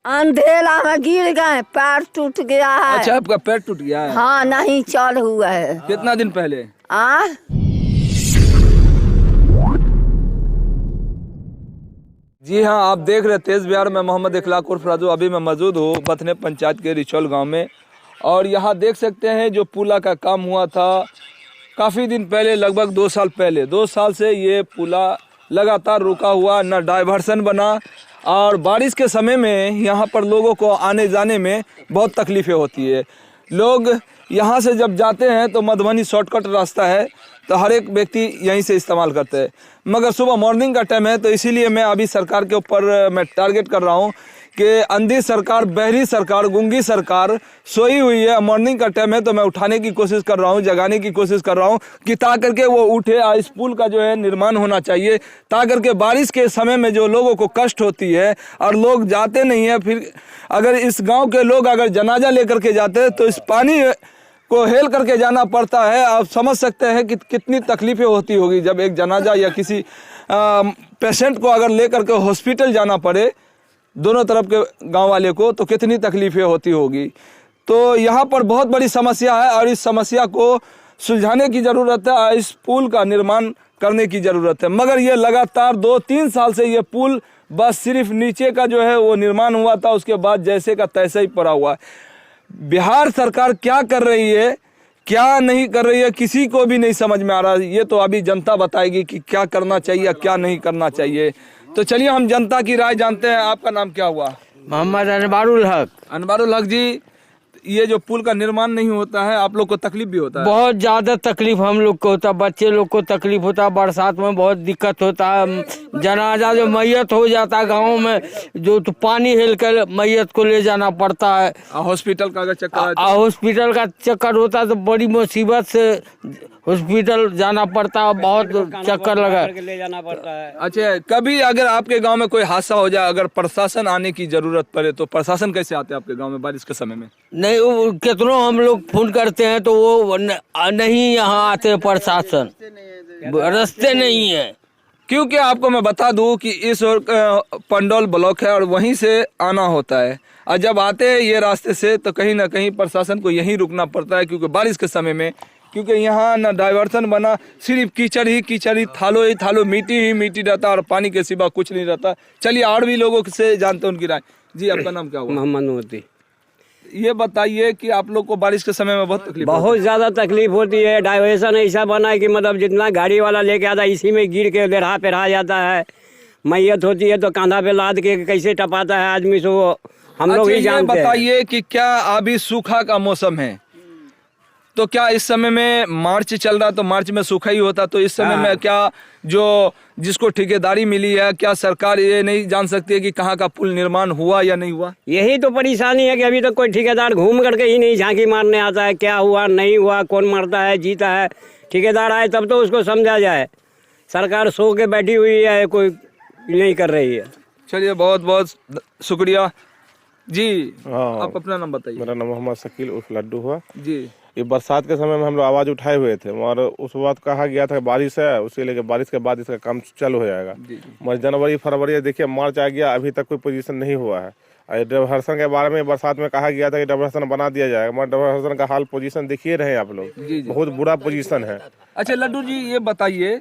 अंधेला में गिर गए, पैर टूट गया है। अच्छा, आपका पैर टूट गया है? हाँ, नहीं चल हुआ है। कितना दिन पहले? जी हाँ, आप देख रहे तेज बिहार में मोहम्मद इखलाक उर्फ राजू। अभी मैं मौजूद हूँ बथने पंचायत के रिचौल गांव में, और यहाँ देख सकते हैं जो पुला का काम हुआ था काफ़ी दिन पहले, लगभग 2 साल पहले। 2 साल से ये पुला लगातार रुका हुआ, न डाइवर्सन बना, और बारिश के समय में यहाँ पर लोगों को आने जाने में बहुत तकलीफ़ें होती है। लोग यहाँ से जब जाते हैं तो मधुबनी शॉर्टकट रास्ता है, तो हर एक व्यक्ति यहीं से इस्तेमाल करते हैं, मगर सुबह मॉर्निंग का टाइम है, तो इसीलिए मैं अभी सरकार के ऊपर मैं टारगेट कर रहा हूँ कि अंधी सरकार, बहरी सरकार, गूंगी सरकार सोई हुई है। मॉर्निंग का टाइम है तो मैं उठाने की कोशिश कर रहा हूँ, जगाने की कोशिश कर रहा हूँ कि ताकि करके वो उठे। इस पुल का जो है निर्माण होना चाहिए, ताकि करके बारिश के समय में जो लोगों को कष्ट होती है और लोग जाते नहीं है, फिर अगर इस गाँव के लोग अगर जनाजा लेकर के जाते हैं तो इस पानी को हेल करके जाना पड़ता है। आप समझ सकते हैं कि कितनी तकलीफ़ें होती होगी जब एक जनाजा या किसी पेशेंट को अगर लेकर के हॉस्पिटल जाना पड़े, दोनों तरफ के गांव वाले को, तो कितनी तकलीफ़ें होती होगी। तो यहाँ पर बहुत बड़ी समस्या है और इस समस्या को सुलझाने की ज़रूरत है, इस पुल का निर्माण करने की ज़रूरत है। मगर ये लगातार 2-3 साल से ये पुल बस सिर्फ नीचे का जो है वो निर्माण हुआ था, उसके बाद जैसे का तैसे ही पड़ा हुआ है। बिहार सरकार क्या कर रही है, क्या नहीं कर रही है, किसी को भी नहीं समझ में आ रहा। ये तो अभी जनता बताएगी कि क्या करना चाहिए, क्या नहीं करना चाहिए। तो चलिए हम जनता की राय जानते हैं। आपका नाम क्या हुआ? मोहम्मद अनवारुल हक। अनवारुल हक जी, ये जो पुल का निर्माण नहीं होता है, आप लोग को तकलीफ भी होता है? बहुत ज्यादा तकलीफ हम लोग को होता है, बच्चे लोग को तकलीफ होता है, बरसात में बहुत दिक्कत होता है। जनाजा जो मैयत हो जाता है गाँव में, जो तो पानी हिल कर मैयत को ले जाना पड़ता है। हॉस्पिटल का अगर चक्कर हॉस्पिटल का चक्कर होता है तो बड़ी मुसीबत से हॉस्पिटल जाना पड़ता है, बहुत चक्कर लगा ले जाना पड़ता है। अच्छा, कभी अगर आपके गांव में कोई हादसा हो जाए, अगर प्रशासन आने की जरूरत पड़े, तो प्रशासन कैसे आते हैं आपके गांव में बारिश के समय में? नहीं, कितनों हम लोग फोन करते हैं तो वो नहीं यहाँ आते प्रशासन, रास्ते नहीं है। क्योंकि आपको मैं बता दूं कि इस ओर पंडौल ब्लॉक है और वहीं से आना होता है, और जब आते हैं ये रास्ते से तो कहीं ना कहीं प्रशासन को यहीं रुकना पड़ता है, क्योंकि बारिश के समय में, क्योंकि यहाँ ना डाइवर्सन बना, सिर्फ कीचड़ ही कीचड़, ही थालो मिट्टी ही मिट्टी रहता और पानी के सिवा कुछ नहीं रहता। चलिए और भी लोगों से जानते हैं उनकी राय। जी, आपका नाम क्या हुआ? मोहम्मद मोती। ये बताइए कि आप लोग को बारिश के समय में बहुत ज़्यादा तकलीफ होती है। डाइवर्सन ऐसा बना है कि मतलब जितना गाड़ी वाला लेके आता है इसी में गिर के लेढ़ा पेढ़ा जाता है। मैयत होती है तो कांधा पे लाद के कैसे टपाता है आदमी से, वो हम लोग ही जानते हैं। बताइए कि क्या अभी सूखा का मौसम है, तो क्या इस समय में मार्च चल रहा, तो मार्च में सूखा ही होता, तो इस समय में क्या जो जिसको ठेकेदारी मिली है, क्या सरकार ये नहीं जान सकती है कि कहाँ का पुल निर्माण हुआ या नहीं हुआ? यही तो परेशानी है कि अभी तक कोई ठेकेदार घूम करके ही नहीं झांकी मारने आता है, क्या हुआ नहीं हुआ, कौन मरता है जीता है। ठेकेदार आए तब तो उसको समझा जाए। सरकार सो के बैठी हुई है, कोई नहीं कर रही है। चलिए, बहुत बहुत शुक्रिया जी। आप अपना नाम बताइए। मेरा नाम मोहम्मद शकील उर्फ लड्डू हुआ जी। ये बरसात के समय में हम लोग आवाज़ उठाए हुए थे, और उस वक्त कहा गया था बारिश है, उसके लिए बारिश के बाद इसका काम चालू हो जाएगा। मगर जनवरी फरवरी देखिए मार्च आ गया, अभी तक कोई पोजीशन नहीं हुआ है। डाइवर्सन के बारे में बरसात में कहा गया था कि डाइवर्सन बना दिया जाएगा, मगर डाइवर्सन का हाल पोजीशन देखिए रहे आप लोग, बहुत बुरा पोजीशन है। अच्छा लड्डू जी, ये बताइए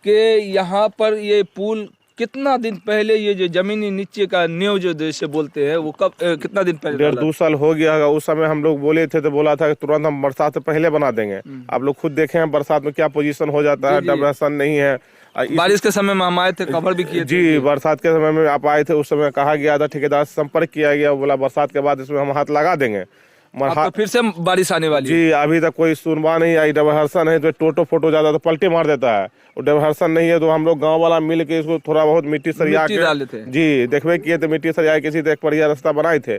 कि यहाँ पर ये पुल कितना दिन पहले, ये जो जमीनी नीचे का नींव जो जैसे बोलते हैं, वो कब कितना दिन पहले? 1.5-2 साल हो गया होगा। उस समय हम लोग बोले थे तो बोला था कि तुरंत हम बरसात से पहले बना देंगे। आप लोग खुद देखे हैं बरसात में क्या पोजीशन हो जाता है, डाइवर्सन नहीं है। बारिश के समय में हम आए थे, कवर भी किए थे। जी, बरसात के समय में आप आए थे, उस समय कहा गया था, ठेकेदार से संपर्क किया गया, बोला बरसात के बाद इसमें हम हाथ लगा देंगे। तो फिर से बारिश आने वाली जी, अभी तक कोई सुनवा नहीं आई। डाइवर्सन है तो टोटो फोटो ज्यादा तो पलटे मार देता है, और डाइवर्सन नहीं है तो हम लोग गांव वाला मिल के इसको थोड़ा बहुत मिट्टी सरिया के जी देखबे किए थे, मिट्टी सरिया किसी तो एक बढ़िया रास्ता बनाए थे,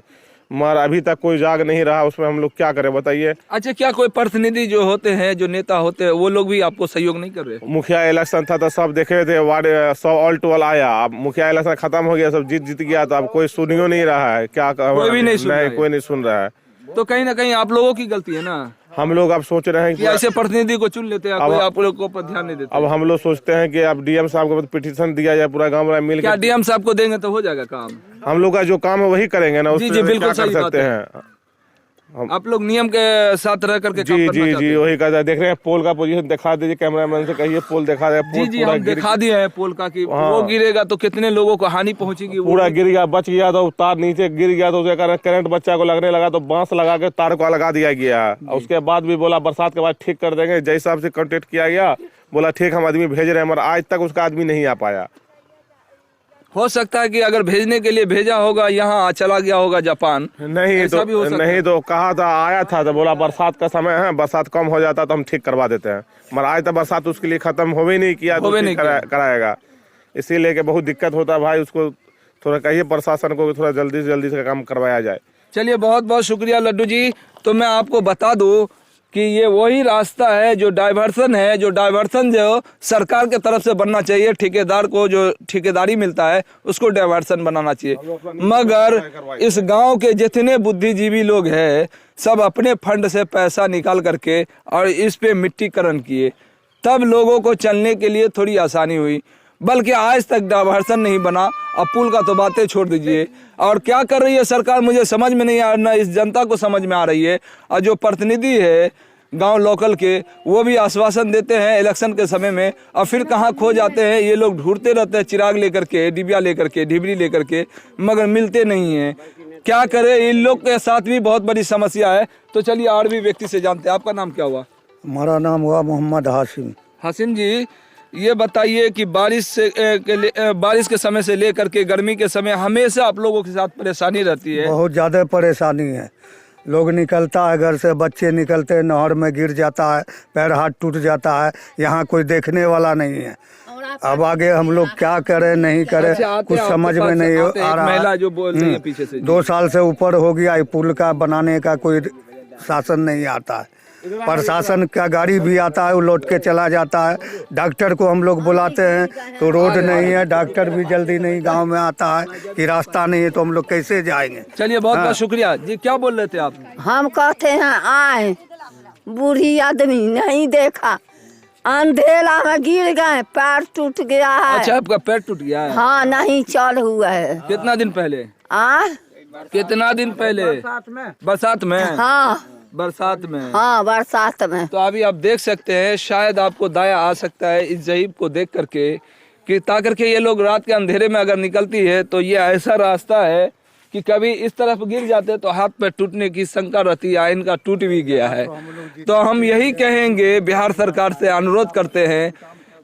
मगर अभी तक कोई जाग नहीं रहा। उसमें हम लोग क्या करें बताइए? अच्छा, क्या कोई प्रतिनिधि जो होते हैं, जो नेता होते हैं, वो लोग भी आपको सहयोग नहीं कर रहे? मुखिया इलेक्शन था तो सब देखे थे, वार्ड 100 ऑल टोल आया, अब मुखिया इलेक्शन खत्म हो गया, सब जीत गया, तो अब कोई सुनियो नहीं रहा है। क्या कोई भी नहीं सुन रहा है। तो कहीं ना कहीं आप लोगों की गलती है ना। हम लोग अब सोच रहे हैं कि ऐसे प्रतिनिधि को चुन लेते हैं, कोई आप लोग को पर ध्यान नहीं देते। अब हम लोग सोचते हैं कि अब डीएम साहब को पिटीशन दिया जाए, पूरा गांव वाला मिल के। क्या डीएम साहब को देंगे तो हो जाएगा काम? हम लोग का जो काम है वही करेंगे ना, जी, उससे बिल्कुल क्या कर सही बात सकते है। हैं। आप लोग नियम के साथ रह करके काम जी करना जी चाहते जी हैं। वही कहता है। देख रहे हैं पोल का पोजीशन दिखा दीजिए, कैमरामैन से कहिए पोल दिखा दे। जी पोल जी पूरा हम दिखा दिए हैं पोल का कि हाँ। वो गिरेगा तो कितने लोगों को हानि पहुंचेगी। वो पूरा गिर गया, बच गया तो तार नीचे गिर गया तो उसके कारण करंट बच्चा को लगने लगा तो बांस लगा के तार को लगा दिया गया। और उसके बाद भी बोला बरसात के बाद ठीक कर देंगे, जैसे हिसाब से कॉन्टेक्ट किया गया बोला ठीक हम आदमी भेज रहे हैं, मगर आज तक उसका आदमी नहीं आ पाया। हो सकता है कि अगर भेजने के लिए भेजा होगा यहाँ चला गया होगा जापान। नहीं ऐसा भी हो तो सकता नहीं तो कहा था, आया था तो बोला बरसात का समय है, बरसात कम हो जाता तो हम ठीक करवा देते हैं, मगर आज तक बरसात उसके लिए खत्म हो भी नहीं किया तो होवे ठीक नहीं किया। कराएगा। इसीलिए कि बहुत दिक्कत होता है भाई, उसको थोड़ा कहिए प्रशासन को थोड़ा जल्दी से जल्दी से काम करवाया जाए। चलिए बहुत बहुत शुक्रिया लड्डू जी। तो मैं आपको बता दूं कि ये वही रास्ता है जो डाइवर्सन है, जो डाइवर्सन जो सरकार के तरफ से बनना चाहिए। ठेकेदार को जो ठेकेदारी मिलता है उसको डाइवर्सन बनाना चाहिए, मगर इस गांव के जितने बुद्धिजीवी लोग हैं सब अपने फंड से पैसा निकाल करके और इस पे मिट्टीकरण किए, तब लोगों को चलने के लिए थोड़ी आसानी हुई। बल्कि आज तक डाइवर्सन नहीं बना। अब पुल का तो बातें छोड़ दीजिए। और क्या कर रही है सरकार मुझे समझ में नहीं आ रहा, इस जनता को समझ में आ रही है। और जो प्रतिनिधि है गांव लोकल के वो भी आश्वासन देते हैं इलेक्शन के समय में, और फिर कहाँ खो जाते हैं। ये लोग ढूंढते रहते हैं चिराग लेकर के, डिबिया लेकर के, ढिबरी लेकर के, मगर मिलते नहीं हैं। क्या करें, इन लोग के साथ भी बहुत बड़ी समस्या है। तो चलिए और भी व्यक्ति से जानते हैं। आपका नाम क्या हुआ? हमारा नाम हुआ मोहम्मद हाशिम। हासिम जी, ये बताइए कि बारिश के समय से लेकर के गर्मी के समय हमेशा आप लोगों के साथ परेशानी रहती है। बहुत ज़्यादा परेशानी है। लोग निकलता है घर से, बच्चे निकलते हैं नहर में गिर जाता है, पैर हाथ टूट जाता है, यहाँ कोई देखने वाला नहीं है। अब आगे हम लोग क्या करें नहीं करें अच्छा, कुछ समझ में नहीं आ रहा महिला है। जो बोल रही है पीछे से, 2 साल से ऊपर हो गया, ये पुल का बनाने का कोई शासन नहीं आता है। प्रशासन का गाड़ी भी आता है वो लौट के चला जाता है। डॉक्टर को हम लोग बुलाते हैं तो रोड नहीं है, डॉक्टर भी जल्दी नहीं गांव में आता है कि रास्ता नहीं है, तो हम लोग कैसे जाएंगे। चलिए बहुत बहुत शुक्रिया जी। क्या बोल रहे थे आप? हम कहते हैं आए, बूढ़ी आदमी नहीं देखा, अंधेरा में गिर गए, पैर टूट गया है। अच्छा, आपका पैर टूट गया है? हाँ, नहीं चल हुआ है। कितना दिन पहले? कितना दिन पहले? बरसात में? हाँ बरसात में। हाँ, बरसात में। तो अभी आप देख सकते हैं, शायद आपको दया आ सकता है इस जहीब को देख करके कि ताकर के ये लोग रात के अंधेरे में अगर निकलती है तो ये ऐसा रास्ता है कि कभी इस तरफ गिर जाते तो हाथ पे टूटने की शंका रहती है। इनका टूट भी गया है। तो हम यही कहेंगे, बिहार सरकार से अनुरोध करते हैं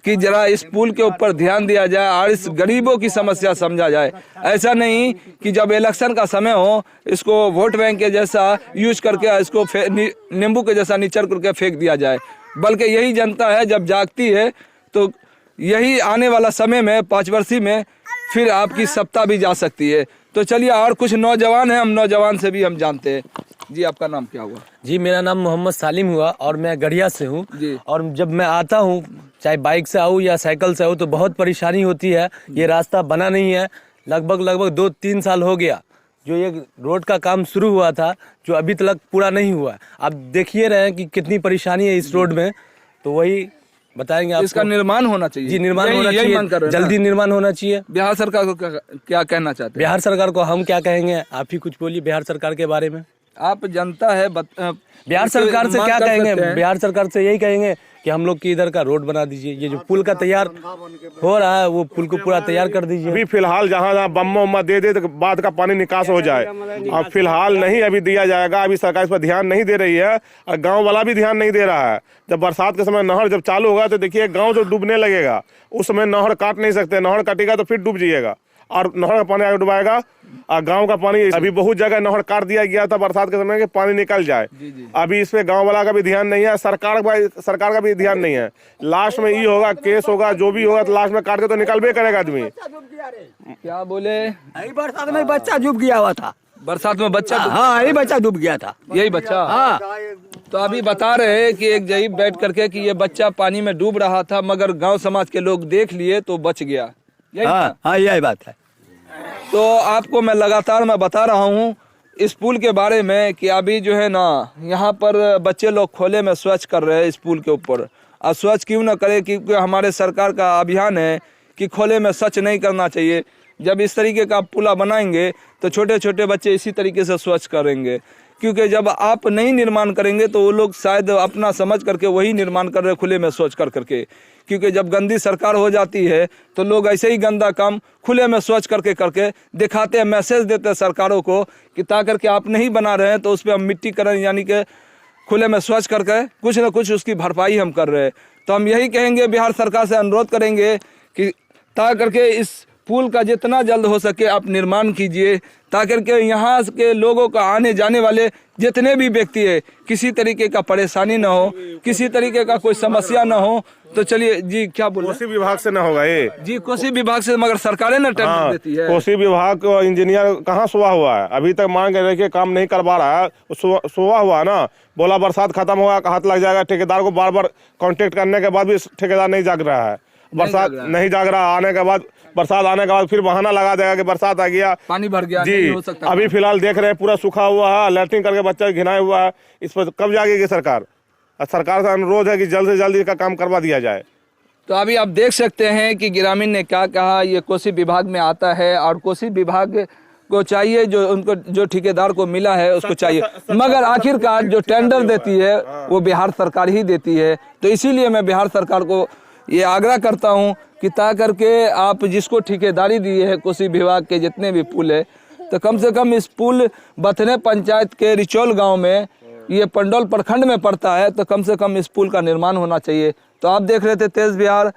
कि जरा इस पुल के ऊपर ध्यान दिया जाए और इस गरीबों की समस्या समझा जाए। ऐसा नहीं कि जब इलेक्शन का समय हो इसको वोट बैंक के जैसा यूज करके इसको नींबू के जैसा निचर करके फेंक दिया जाए, बल्कि यही जनता है जब जागती है तो यही आने वाला समय में 5 वर्षीय में फिर आपकी सत्ता भी जा सकती है। तो चलिए और कुछ नौजवान हैं, हम नौजवान से भी हम जानते हैं। जी, आपका नाम क्या हुआ? जी, मेरा नाम मोहम्मद सालिम हुआ और मैं गढ़िया से हूँ। जी। और जब मैं आता हूँ, चाहे बाइक से आऊँ या साइकिल से आऊँ, तो बहुत परेशानी होती है। ये रास्ता बना नहीं है, लगभग 2-3 साल हो गया जो ये रोड का काम शुरू हुआ था, जो अभी तक पूरा नहीं हुआ है। आप देखिए रहे हैं कि कितनी परेशानी है इस रोड में, तो वही बताएंगे आपको। इसका निर्माण होना चाहिए। जी, निर्माण होना यही मांग कर चाहिए, रहे हैं जल्दी ना? निर्माण होना चाहिए। बिहार सरकार को क्या कहना चाहते हैं? बिहार सरकार को हम क्या कहेंगे, आप ही कुछ बोलिए बिहार सरकार के बारे में। आप जनता है, बिहार सरकार से क्या कहेंगे? बिहार सरकार से यही कहेंगे कि हम लोग की इधर का रोड बना दीजिए। ये जो पुल का तैयार हो रहा है वो पुल को पूरा तैयार कर दीजिए। अभी फिलहाल जहाँ जहाँ बम्मा उम्मा दे दे तो बाद का पानी निकास हो जाए। अब फिलहाल नहीं अभी दिया जाएगा, अभी सरकार इस पर ध्यान नहीं दे रही है और गांव वाला भी ध्यान नहीं दे रहा है। जब बरसात के समय नहर जब चालू होगा तो देखिए गांव जो डूबने लगेगा, उस समय नहर काट नहीं सकते, नहर काटेगा तो फिर डूब जाइएगा और नहर का पानी आगे डुबाएगा और गांव का पानी। अभी बहुत जगह नहर काट दिया गया था बरसात के समय के पानी निकल जाए। अभी इस पे गांव वाला का भी ध्यान नहीं है, सरकार का भी ध्यान नहीं है। लास्ट में ये होगा, केस होगा, जो भी होगा तो लास्ट में काट के तो निकलबे करेगा आदमी। क्या बोले? बरसात में बच्चा डूब गया हुआ था। बरसात में बच्चा? हाँ, यही बच्चा डूब गया था। यही बच्चा? हाँ। तो अभी बता रहे हैं कि एक जहीब बैठ करके कि ये बच्चा पानी में डूब रहा था, मगर गांव समाज के लोग देख लिए तो बच गया। हाँ, यही बात है। तो आपको मैं लगातार बता रहा हूँ इस पुल के बारे में कि अभी जो है ना यहाँ पर बच्चे लोग खोले में स्वच्छ कर रहे हैं इस पुल के ऊपर। और स्वच्छ क्यों ना करे, क्योंकि हमारे सरकार का अभियान है कि खोले में स्वच्छ नहीं करना चाहिए। जब इस तरीके का पुला बनाएंगे तो छोटे छोटे बच्चे इसी तरीके से स्वच्छ करेंगे, क्योंकि जब आप नहीं निर्माण करेंगे तो वो लोग शायद अपना समझ करके वही निर्माण कर रहे खुले में स्वच्छ कर करके, क्योंकि जब गंदी सरकार हो जाती है तो लोग ऐसे ही गंदा काम खुले में स्वच्छ करके करके दिखाते हैं, मैसेज देते हैं सरकारों को कि ता करके आप नहीं बना रहे हैं तो उस पर हम मिट्टीकरण यानी कि खुले में स्वच्छ करके कुछ न कुछ उसकी भरपाई हम कर रहे हैं। तो हम यही कहेंगे, बिहार सरकार से अनुरोध करेंगे कि ता करके इस पुल का जितना जल्द हो सके आप निर्माण कीजिए, ताकि के यहाँ के लोगों का आने जाने वाले जितने भी व्यक्ति है किसी तरीके का परेशानी ना हो, किसी तरीके का कोई समस्या ना हो। तो चलिए जी, क्या बोल कोसी विभाग से ना होगा ये जी? कोसी विभाग से, मगर सरकारें ना टेंडर देती है। कोसी विभाग को इंजीनियर कहाँ सोया हुआ है, अभी तक मान के रखिए काम नहीं करवा रहा है। सोया हुआ ना, बोला बरसात खत्म होगा हाथ लग जाएगा। ठेकेदार को बार बार कांटेक्ट करने के बाद भी ठेकेदार नहीं जाग रहा है, बरसात नहीं जाग रहा। आने के बाद बरसात आने के बाद फिर बहाना लगा देगा कि बरसात आ गया, पानी भर गया, जी नहीं हो सकता। अभी फिलहाल देख रहे हैं पूरा सूखा हुआ है, लैट्रिन करके बच्चा घिनाया हुआ है। इस पर कब जागेगी सरकार? सरकार से अनुरोध है कि जल्द से जल्द इसका काम करवा दिया जाए। तो अभी आप देख सकते हैं कि ग्रामीण ने क्या कहा। ये कोसी विभाग में आता है और कोसी विभाग को चाहिए जो उनको जो ठेकेदार को मिला है उसको चाहिए, मगर आखिरकार जो टेंडर देती है वो बिहार सरकार ही देती है। तो इसीलिए मैं बिहार सरकार को ये आग्रह करता हूँ कि ता करके आप जिसको ठेकेदारी दी है कोसी विभाग के जितने भी पुल है, तो कम से कम इस पुल बथने पंचायत के रिचौल गांव में, ये पंडौल प्रखंड में पड़ता है, तो कम से कम इस पुल का निर्माण होना चाहिए। तो आप देख रहे थे तेज बिहार।